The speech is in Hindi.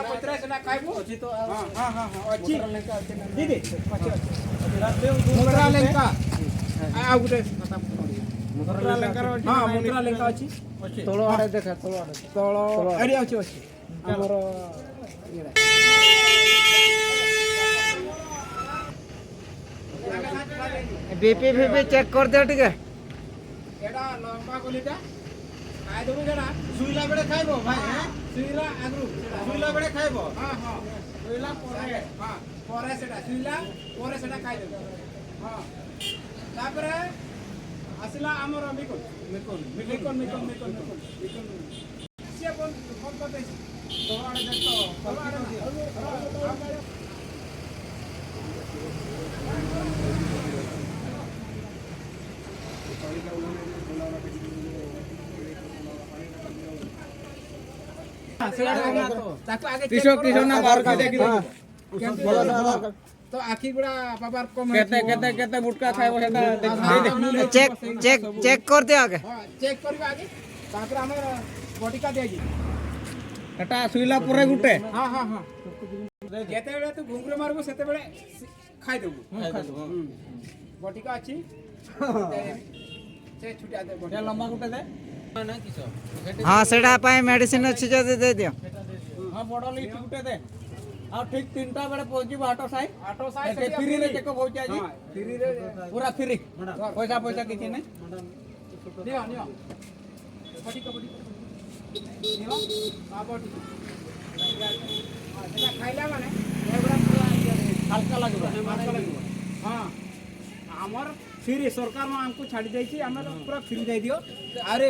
पत्रा सेना खाइबो अछि तो हां अछि दीदी अछि मुद्रा लंका आ गुटे खाता मुद्रा लंका हां मुद्रा लंका अछि तोलो आड़े देखा तोलो एडी अछि हमर बीपी फीपी चेक कर दे टिके एडा लंबा गोलीटा खाइ देबो जरा सुइला बेले खाइबो भाई हैं सुइला आगु सुइला बेले खाइबो हां सुइला परे हां परे सेटा सुइला परे सेटा खाइ देबो हां तापरे आसिला हमर मिकुन से कोन करते तो आड़े देखो तो आड़े तो आखी गुड़ा बाबार कम केते गुटका खाइबो सेटा चेक चेक चेक कर दे आगे चेक करबा आगे तापर हमर बॉडी का देजी एटा सुइला परे गुटे हां जेते बेले तू घुंगरे मारबो सेते बेले खाइ देबो बॉडी का अछि से छुटिया दे बॉडी लंबा गुटे दे ना किछो हाँ सेटा पाए मेडिसिन अच्छी जदि दे दियो हां बडो लिस्ट गुटे दे आ ठीक 3टा बेले पहुंची ऑटो साई से फ्री रे चेक पहुंची आजी फ्री रे पूरा फ्री पैसा किछि नै नियो बॉडी का नियो आ बॉडी सेटा खाइला माने एबरा पूरा हल्का लागबो हां हमर फ्री सरकार में हमको छाड़ी जाई छी हमर पूरा फ्री दे दियो अरे